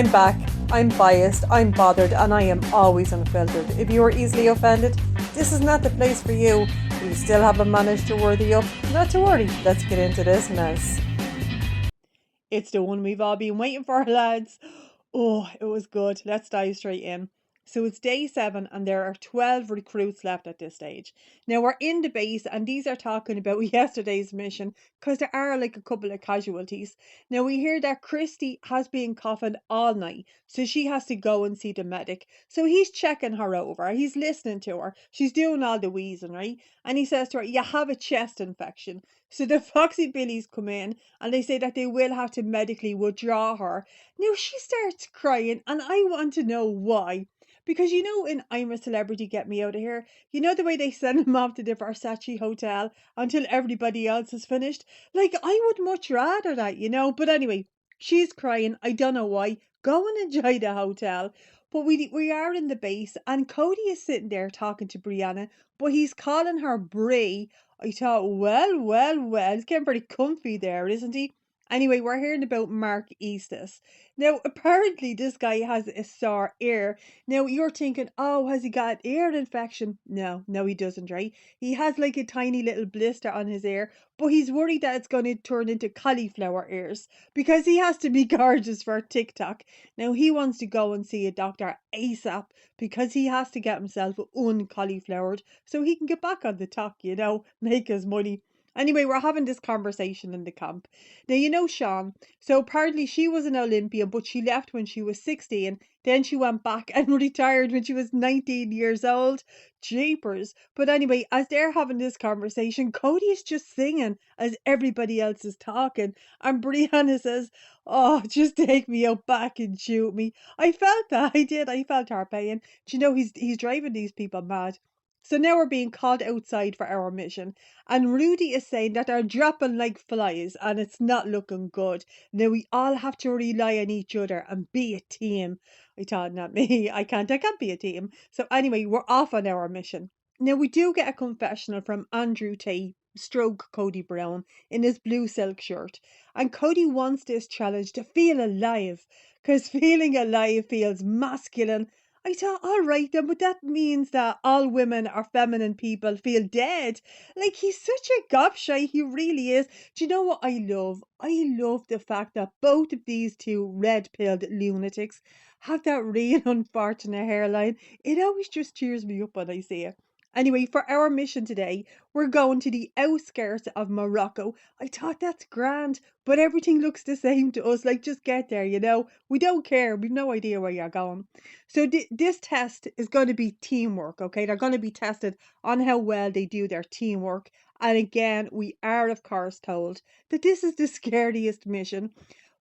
I'm back, I'm biased, I'm bothered, and I am always unfiltered. If you are easily offended, this is not the place for you. But you still haven't managed to worthy up? Not to worry, let's get into this mess. It's the one we've all been waiting for, lads. Oh, it was good. Let's dive straight in. So it's day 7, and there are 12 recruits left at this stage. Now we're in the base, and these are talking about yesterday's mission because there are like a couple of casualties. Now we hear that Christy has been coughing all night, so she has to go and see the medic. So he's checking her over, he's listening to her. She's doing all the wheezing, right? And he says to her, "You have a chest infection." So the Foxy Billies come in and they say that they will have to medically withdraw her. Now she starts crying, and I want to know why. Because in I'm a Celebrity, Get Me Out of Here, the way they send him off to the Versace hotel until everybody else is finished? Like, I would much rather that. But anyway, she's crying. I don't know why. Go and enjoy the hotel. But we are in the base, and Cody is sitting there talking to Brianna, but he's calling her Brie. I thought, well, he's getting pretty comfy there, isn't he? Anyway, we're hearing about Mark Eastus. Now, apparently, this guy has a sore ear. Now, you're thinking, oh, has he got an ear infection? No, he doesn't, right? He has like a tiny little blister on his ear, but he's worried that it's going to turn into cauliflower ears because he has to be gorgeous for TikTok. Now, he wants to go and see a doctor ASAP because he has to get himself uncauliflowered so he can get back on the talk, make his money. Anyway, we're having this conversation in the camp. Now, Sean. So apparently she was an Olympian, but she left when she was 16. Then she went back and retired when she was 19 years old. Jeepers. But anyway, as they're having this conversation, Cody is just singing as everybody else is talking. And Brianna says, "Oh, just take me out back and shoot me." I felt that. I did. I felt her pain. Do you know he's driving these people mad? So now we're being called outside for our mission. And Rudy is saying that they're dropping like flies and it's not looking good. Now we all have to rely on each other and be a team. I thought, not me. I can't be a team. So anyway, we're off on our mission. Now we do get a confessional from Andrew Tate, stroke Cody Brown, in his blue silk shirt. And Cody wants this challenge to feel alive, because feeling alive feels masculine. I thought, all right then, but that means that all women or feminine people feel dead. Like, he's such a gobshite, he really is. Do you know what I love? I love the fact that both of these two red-pilled lunatics have that real unfortunate hairline. It always just cheers me up when I see it. Anyway, for our mission today, we're going to the outskirts of Morocco. I thought that's grand, but everything looks the same to us. Like, just get there. We don't care. We've no idea where you're going. So this test is going to be teamwork, okay? They're going to be tested on how well they do their teamwork. And again, we are, of course, told that this is the scariest mission.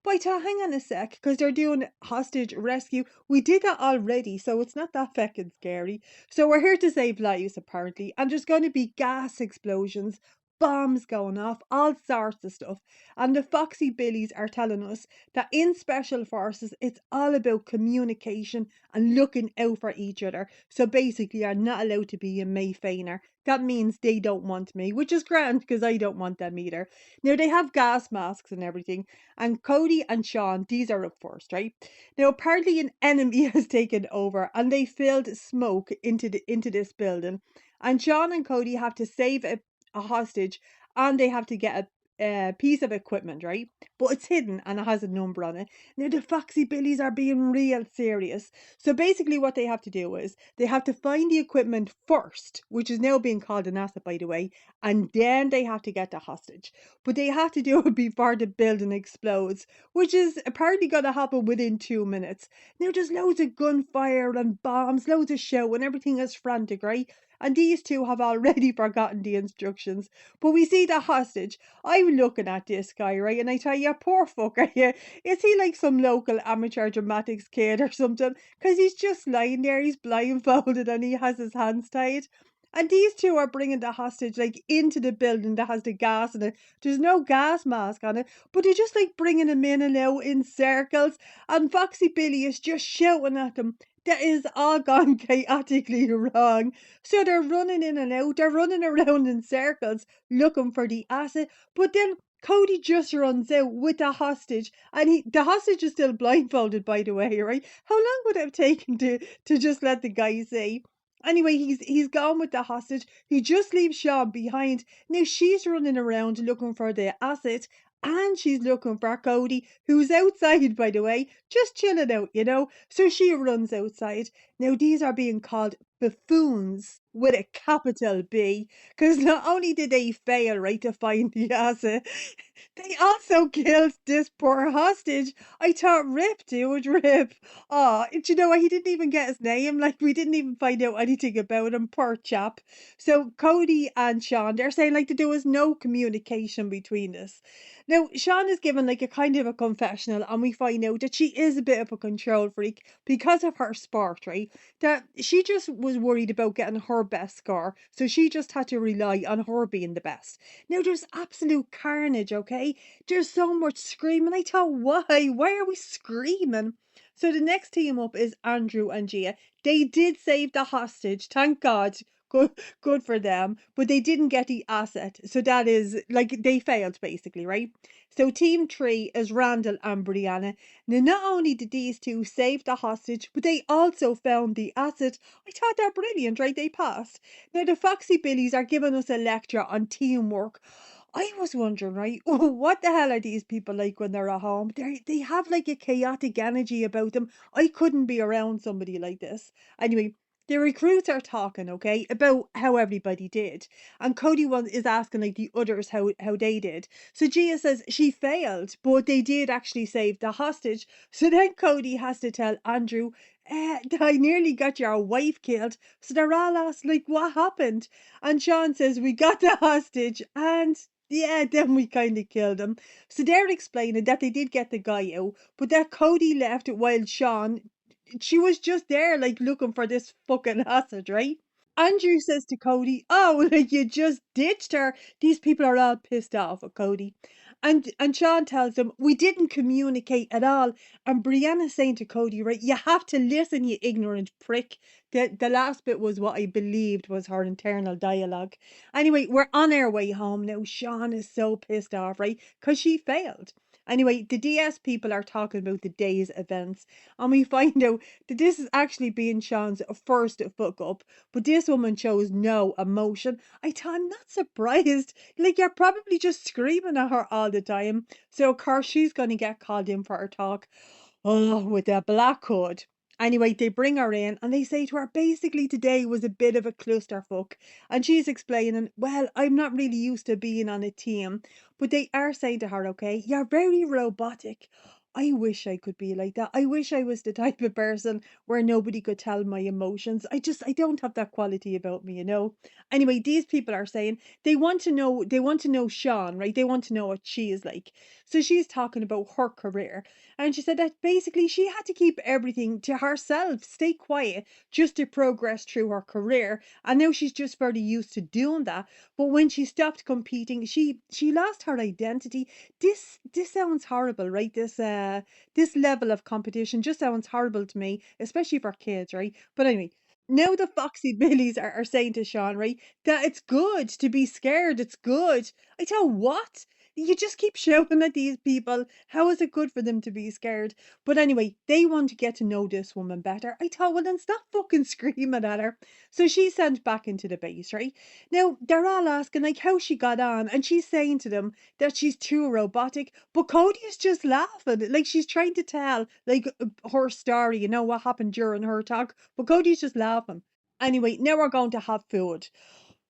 But I thought, hang on a sec, because they're doing hostage rescue. We did that already, so it's not that feckin' scary. So we're here to save lives, apparently. And there's going to be gas explosions, bombs going off, all sorts of stuff. And the Foxy Billies are telling us that in special forces, it's all about communication and looking out for each other. So basically, you're not allowed to be a Mayfainer. That means they don't want me, which is grand because I don't want them either. Now, they have gas masks and everything, and Cody and Sean, these are up first, right? Now, apparently, an enemy has taken over and they filled smoke into this building. And Sean and Cody have to save a hostage, and they have to get a piece of equipment, right? But it's hidden and it has a number on it. Now, the Foxy Billies are being real serious. So basically, what they have to do is they have to find the equipment first, which is now being called an asset, by the way, and then they have to get the hostage. But they have to do it before the building explodes, which is apparently going to happen within 2 minutes. Now, there's loads of gunfire and bombs, loads of show, and everything is frantic, right? And these two have already forgotten the instructions. But we see the hostage. I'm looking at this guy, right? And I tell you, poor fucker, yeah. Is he like some local amateur dramatics kid or something? Because he's just lying there, he's blindfolded and he has his hands tied. And these two are bringing the hostage like into the building that has the gas in it. There's no gas mask on it, but they're just like bringing him in and out in circles. And Foxy Billy is just shouting at them. That is all gone chaotically wrong. So they're running in and out, they're running around in circles looking for the asset. But then Cody just runs out with the hostage, and the hostage is still blindfolded, by the way, right? How long would it have taken to just let the guy say? Anyway, he's gone with the hostage. He just leaves Sean behind. Now she's running around looking for the asset, and she's looking for Cody, who's outside, by the way, just chilling out, you know. So she runs outside. Now these are being called buffoons with a capital B, because not only did they fail, right, to find the asset, they also killed this poor hostage. I thought, rip, dude, rip. Oh, do you know what? He didn't even get his name. Like, we didn't even find out anything about him. Poor chap. So, Cody and Sean, they're saying, like, that there was no communication between us. Now, Sean is given, like, a kind of a confessional, and we find out that she is a bit of a control freak because of her sport, right? That she just was worried about getting her best score. So, she just had to rely on her being the best. Now there's absolute carnage, okay? There's so much screaming. I thought, why? Why are we screaming? So the next team up is Andrew and Gia. They did save the hostage, thank God. Good, good for them. But they didn't get the asset. So that is like they failed basically, right? So team three is Randall and Brianna. Now not only did these two save the hostage, but they also found the asset. I thought they're brilliant, right? They passed. Now the Foxy Billies are giving us a lecture on teamwork. I was wondering, right, what the hell are these people like when they're at home? They have like a chaotic energy about them. I couldn't be around somebody like this. Anyway, the recruits are talking, okay, about how everybody did. And Cody is asking like the others how they did. So Gia says she failed, but they did actually save the hostage. So then Cody has to tell Andrew, I nearly got your wife killed. So they're all asked, like, what happened? And Sean says, we got the hostage and yeah, then we kind of killed him. So they're explaining that they did get the guy out, but that Cody left while Sean, she was just there, like, looking for this fucking hostage, right? Andrew says to Cody, "Oh, like you just ditched her." These people are all pissed off at Cody, and Sean tells them we didn't communicate at all. And Brianna's saying to Cody, "Right, you have to listen, you ignorant prick." The last bit was what I believed was her internal dialogue. Anyway, we're on our way home now. Sean is so pissed off, right? Because she failed. Anyway, the DS people are talking about the day's events, and we find out that this is actually being Sean's first fuck up. But this woman shows no emotion. I thought, I'm not surprised. Like, you're probably just screaming at her all the time. So, of course, she's going to get called in for her talk. Oh, with a black hood. Anyway, they bring her in and they say to her, basically, today was a bit of a clusterfuck. And she's explaining, well, I'm not really used to being on a team. But they are saying to her, okay, you're very robotic. I wish I could be like that. I wish I was the type of person where nobody could tell my emotions. I don't have that quality about me, you know. Anyway, these people are saying they want to know Sean, right? They want to know what she is like. So she's talking about her career. And she said that basically she had to keep everything to herself, stay quiet, just to progress through her career. And now she's just very used to doing that. But when she stopped competing, she lost her identity. This sounds horrible, right? This level of competition just sounds horrible to me, especially for kids, right? But anyway, now the Foxy Billies are saying to Sean, right, that it's good to be scared. It's good. I tell what? You just keep shouting at these people. How is it good for them to be scared? But anyway, they want to get to know this woman better. I thought, well, then stop fucking screaming at her. So she's sent back into the base, right? Now, they're all asking, like, how she got on. And she's saying to them that she's too robotic. But Cody is just laughing. Like, she's trying to tell, like, her story, you know, what happened during her talk. But Cody's just laughing. Anyway, now we're going to have food.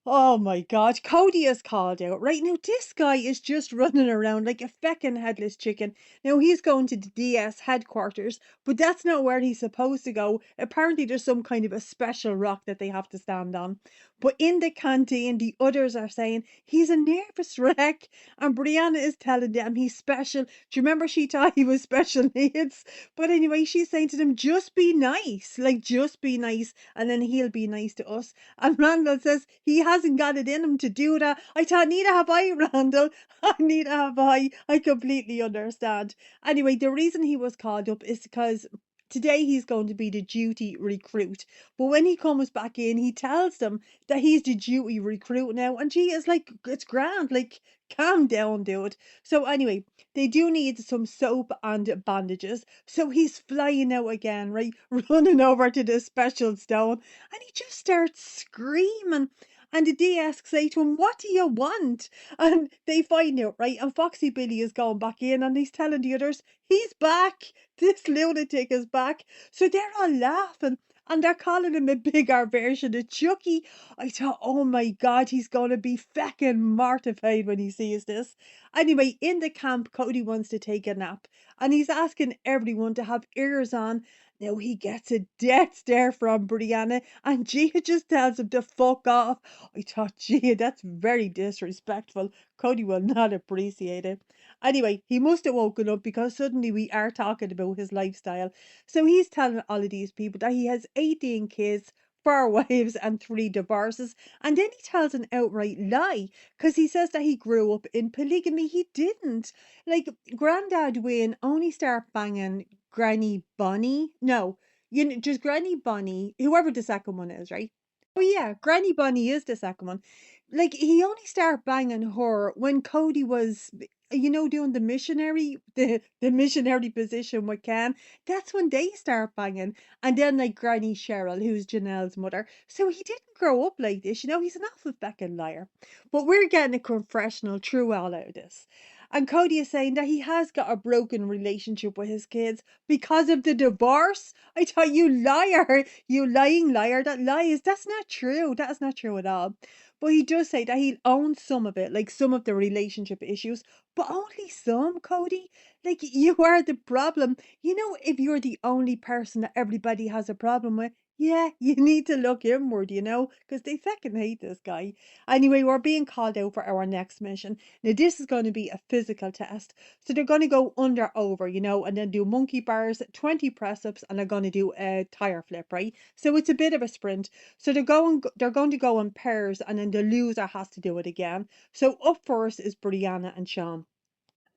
Oh my God, Cody is called out. Right now, this guy is just running around like a feckin' headless chicken. Now, he's going to the DS headquarters, but that's not where he's supposed to go. Apparently, there's some kind of a special rock that they have to stand on. But in the canteen, the others are saying he's a nervous wreck, and Brianna is telling them he's special. Do you remember she thought he was special needs? But anyway, she's saying to them, just be nice. Like, just be nice, and then he'll be nice to us. And Randall says he hasn't got it in him to do that. I thought, neither have I, Randall. Neither have I. I completely understand. Anyway, the reason he was called up is because today he's going to be the duty recruit. But when he comes back in, he tells them that he's the duty recruit now. And she is like, it's grand. Like, calm down, dude. So anyway, they do need some soap and bandages. So he's flying out again, right? Running over to the special stone. And he just starts screaming. And the DS say to him, "What do you want?" And they find out, right? And Foxy Billy is going back in and he's telling the others, he's back. This lunatic is back. So they're all laughing and they're calling him a bigger version of Chucky. I thought, oh my God, he's going to be feckin' mortified when he sees this. Anyway, in the camp, Cody wants to take a nap and he's asking everyone to have ears on. Now he gets a death stare from Brianna and Gia just tells him to fuck off. I thought, Gia, that's very disrespectful. Cody will not appreciate it. Anyway, he must have woken up because suddenly we are talking about his lifestyle. So he's telling all of these people that he has 18 kids, 4 wives, and 3 divorces. And then he tells an outright lie because he says that he grew up in polygamy. He didn't. Like, Grandad Wayne only started banging Granny Bonnie. No, just Granny Bonnie, whoever the second one is, right? Oh yeah, Granny Bunny is the second one. Like he only started banging her when Cody was, doing the missionary position with Ken. That's when they start banging, and then like Granny Cheryl, who's Janelle's mother. So he didn't grow up like this. He's an awful fucking liar. But we're getting a confessional through all out of this. And Cody is saying that he has got a broken relationship with his kids because of the divorce. I thought, you liar, you lying liar that lies. That's not true. That is not true at all. But he does say that he'll own some of it, like some of the relationship issues, but only some, Cody. Like, you are the problem. If you're the only person that everybody has a problem with, yeah, you need to look inward, because they fucking hate this guy. Anyway, we're being called out for our next mission. Now, this is going to be a physical test. So they're going to go under, over, and then do monkey bars, 20 press ups, and they're going to do a tire flip, right? So it's a bit of a sprint. So they're going to go in pairs, and then the loser has to do it again. So up first is Brianna and Sean.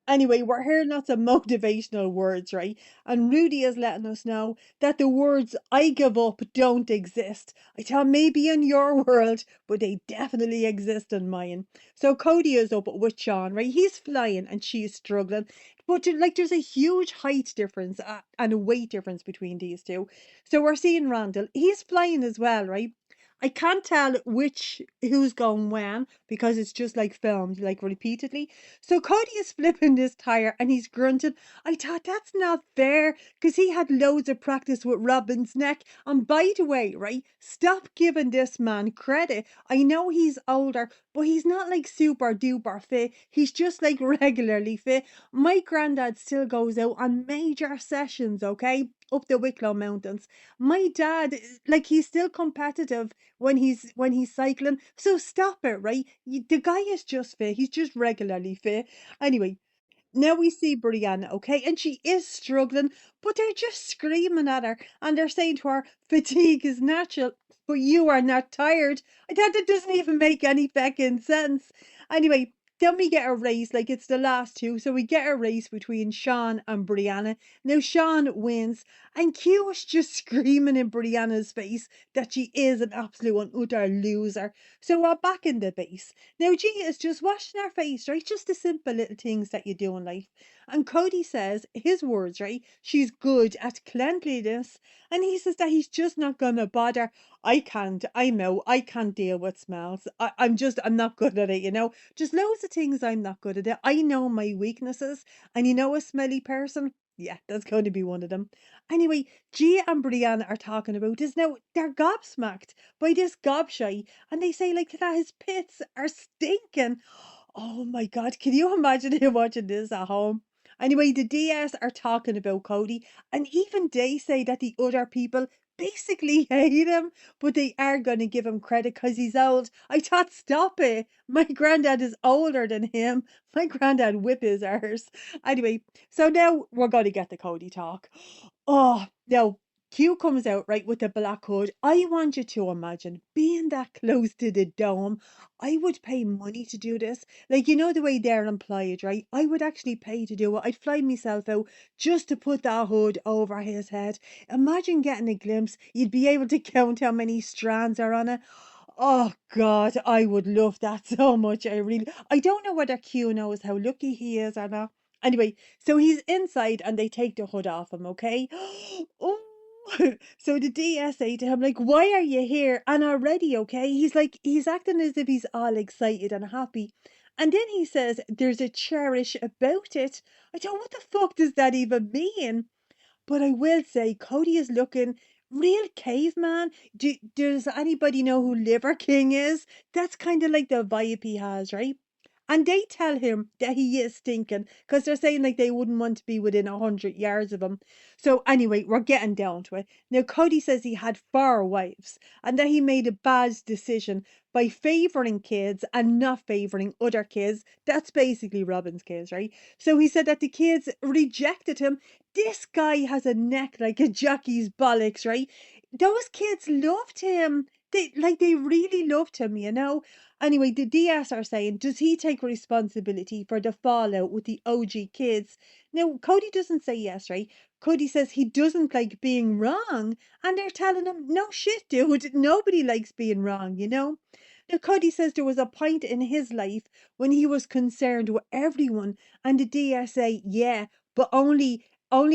Anyway, we're hearing lots of motivational words, right? And Rudy is letting us know that the words "I give up" don't exist. I thought maybe in your world, but they definitely exist in mine. So Cody is up with Sean, right? He's flying and she's struggling. But like there's a huge height difference and a weight difference between these two. So we're seeing Randall. He's flying as well, right? I can't tell who's going when because it's just like filmed like repeatedly. So Cody is flipping this tire and he's grunting. I thought that's not fair because he had loads of practice with Robin's neck. And by the way, right, stop giving this man credit. I know he's older, but he's not like super duper fit. He's just like regularly fit. My granddad still goes out on major sessions, okay? Up the Wicklow Mountains. My dad, like he's still competitive when he's cycling. So stop it, right? The guy is just fit. He's just regularly fit. Anyway, now we see Brianna, okay? And she is struggling, but they're just screaming at her and they're saying to her, fatigue is natural, but you are not tired. I thought that doesn't even make any fucking sense. Anyway, then we get a race, like it's the last two. So we get a race between Sean and Brianna. Now Sean wins, and Q is just screaming in Brianna's face that she is an absolute and utter loser. So we're back in the base. Now, Gia is just washing her face, right? Just the simple little things that you do in life. And Cody says, his words, right? She's good at cleanliness. And he says that he's just not going to bother. I can't, I know, I can't deal with smells. I'm not good at it. Just loads of things I'm not good at it. I know my weaknesses. And a smelly person? Yeah, that's going to be one of them. Anyway, Gia and Brianna are talking about this now. They're gobsmacked by this gobshite and they say like that his pits are stinking. Oh my God, can you imagine him watching this at home? Anyway, the DS are talking about Cody, and even they say that the other people basically hate him, but they are going to give him credit because he's old. I thought, stop it. My granddad is older than him. My granddad whip his arse. Anyway, so now we're going to get the Cody talk. Oh, no. Q comes out, right, with the black hood. I want you to imagine being that close to the dome. I would pay money to do this. Like, you know, the way they're implied, right? I would actually pay to do it. I'd fly myself out just to put that hood over his head. Imagine getting a glimpse. You'd be able to count how many strands are on it. Oh God, I would love that so much. I don't know whether Q knows how lucky he is or not. Anyway, so he's inside and they take the hood off him, okay? Oh, so the DS say to him, like, why are you here? And already, okay? He's like, he's acting as if he's all excited and happy. And then he says, there's a cherish about it. I don't, what the fuck does that even mean? But I will say, Cody is looking real caveman. Does anybody know who Liver King is? That's kind of like the vibe he has, right? And they tell him that he is stinking because they're saying like they wouldn't want to be within 100 yards of him. So anyway, we're getting down to it. Now Cody says he had 4 wives and that he made a bad decision by favoring kids and not favoring other kids. That's basically Robin's kids, right? So he said that the kids rejected him. This guy has a neck like a jockey's bollocks, right? Those kids loved him. They really loved him, you know. Anyway, the DS are saying, does he take responsibility for the fallout with the OG kids? Now, Cody doesn't say yes, right? Cody says he doesn't like being wrong, and they're telling him, no shit, dude, nobody likes being wrong, you know? Now, Cody says there was a point in his life when he was concerned with everyone, and the DS say, yeah, but only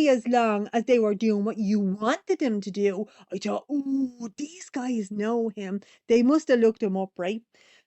as long as they were doing what you wanted them to do. I thought, ooh, these guys know him. They must have looked him up, right?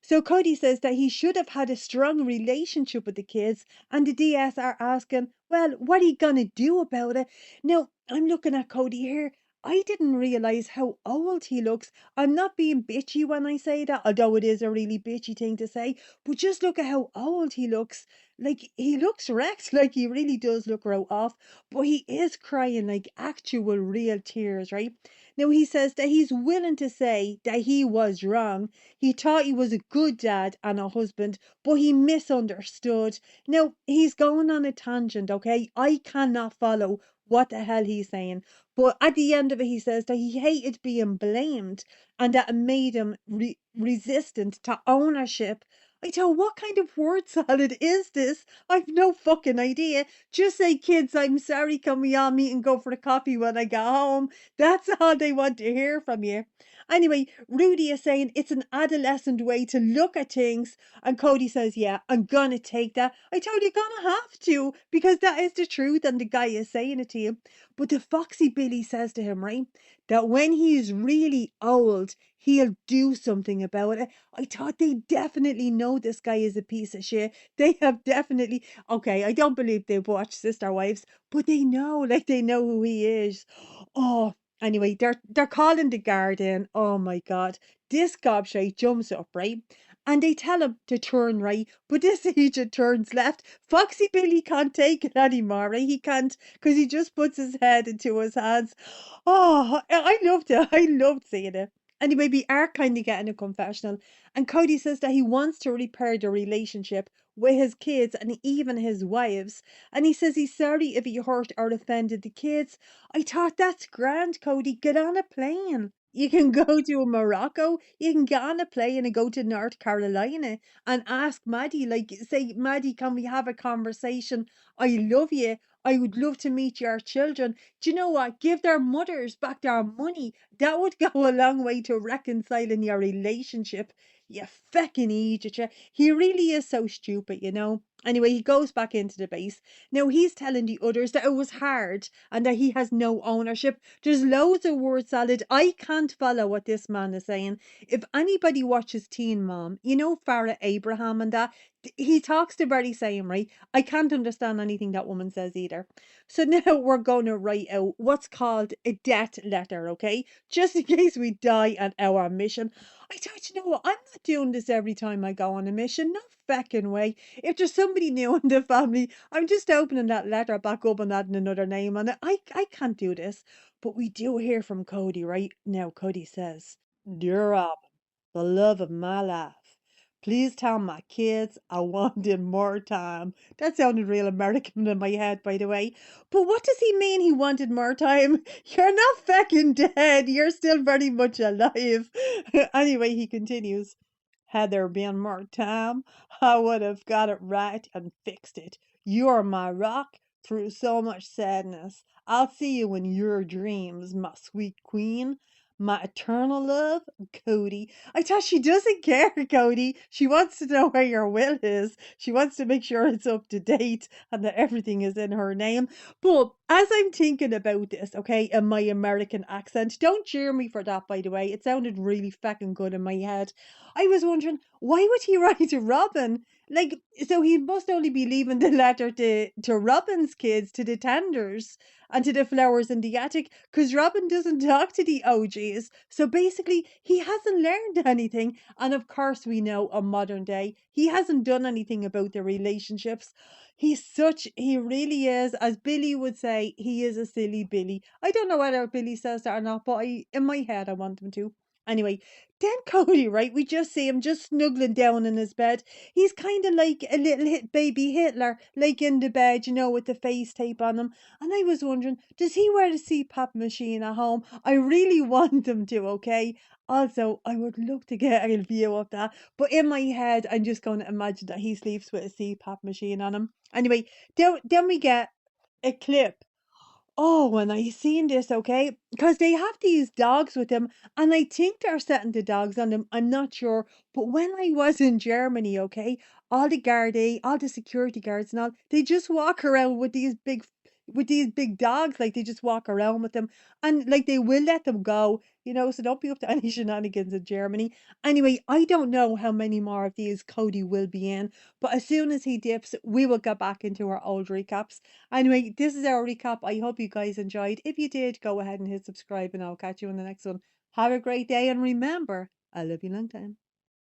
So Cody says that he should have had a strong relationship with the kids, and the DS are asking, well, what are you gonna do about it? Now, I'm looking at Cody here. I didn't realize how old he looks. I'm not being bitchy when I say that, although it is a really bitchy thing to say, but just look at how old he looks. Like, he looks wrecked, like he really does look wrote off, but he is crying like actual real tears, right? Now, he says that he's willing to say that he was wrong. He thought he was a good dad and a husband, but he misunderstood. Now, he's going on a tangent, okay? I cannot follow what the hell he's saying. But at the end of it, he says that he hated being blamed and that it made him resistant to ownership. I don't know what kind of word salad is this? I've no fucking idea. Just say, kids, I'm sorry, can we all meet and go for a coffee when I get home? That's all they want to hear from you. Anyway, Rudy is saying it's an adolescent way to look at things, and Cody says, yeah, I'm gonna take that. I told you, gonna have to, because that is the truth, and the guy is saying it to you. But the Foxy Billy says to him, right, that when he's really old, he'll do something about it. I thought they definitely know this guy is a piece of shit. They have definitely, okay, I don't believe they've watched Sister Wives, but they know, like they know who he is. Oh, anyway, they're calling the guard in. Oh my God. This gobshite jumps up, right? And they tell him to turn right, but this agent turns left. Foxy Billy can't take it anymore, right? He can't, because he just puts his head into his hands. Oh, I loved it. I loved seeing it. Anyway, we are kind of getting a confessional, and Cody says that he wants to repair the relationship with his kids and even his wives. And he says he's sorry if he hurt or offended the kids. I thought that's grand, Cody. Get on a plane. You can go to Morocco. You can get on a plane and go to North Carolina and ask Maddie, like, say, Maddie, can we have a conversation? I love you. I would love to meet your children. Do you know what? Give their mothers back their money. That would go a long way to reconciling your relationship. You feckin' idiot. You. He really is so stupid, you know. Anyway, he goes back into the base. Now he's telling the others that it was hard and that he has no ownership. There's loads of word salad. I can't follow what this man is saying. If anybody watches Teen Mom, you know Farrah Abraham and that, he talks the very same, right? I can't understand anything that woman says either. So now we're going to write out what's called a death letter, okay? Just in case we die on our mission. I thought, you know what? I'm not doing this every time I go on a mission. No feckin' way. If there's somebody new in the family, I'm just opening that letter back up and adding another name on it. I can't do this. But we do hear from Cody right now. Cody says, dear Rob, the love of my life. Please tell my kids I wanted more time. That sounded real American in my head, by the way. But what does he mean he wanted more time? You're not fucking dead. You're still very much alive. Anyway, he continues. Had there been more time, I would have got it right and fixed it. You're my rock through so much sadness. I'll see you in your dreams, my sweet queen. My eternal love, Cody. I thought she doesn't care, Cody. She wants to know where your will is. She wants to make sure it's up to date and that everything is in her name. But as I'm thinking about this, okay, in my American accent, don't cheer me for that, by the way. It sounded really fucking good in my head. I was wondering, why would he write to Robin? Like, so he must only be leaving the letter to Robin's kids, to the tenders, and to the flowers in the attic, because Robin doesn't talk to the OGs. So basically, he hasn't learned anything. And of course, we know on modern day, he hasn't done anything about their relationships. He really is, as Billy would say, he is a silly Billy. I don't know whether Billy says that or not, but in my head, I want him to. Anyway, then Cody, right? We just see him just snuggling down in his bed. He's kind of like a little baby Hitler, like in the bed, with the face tape on him. And I was wondering, does he wear the CPAP machine at home? I really want him to, okay? Also, I would love to get a view of that. But in my head, I'm just going to imagine that he sleeps with a CPAP machine on him. Anyway, then we get a clip. Oh, when I seen this, okay, because they have these dogs with them, and I think they're setting the dogs on them. I'm not sure, but when I was in Germany, okay, all the security guards and all, they just walk around with these big dogs, like they just walk around with them, and like they will let them go, So don't be up to any shenanigans in Germany. Anyway, I don't know how many more of these Cody will be in, but as soon as he dips, we will get back into our old recaps. Anyway, this is our recap. I hope you guys enjoyed. If you did, go ahead and hit subscribe, and I'll catch you in the next one. Have a great day, and remember, I love you long time.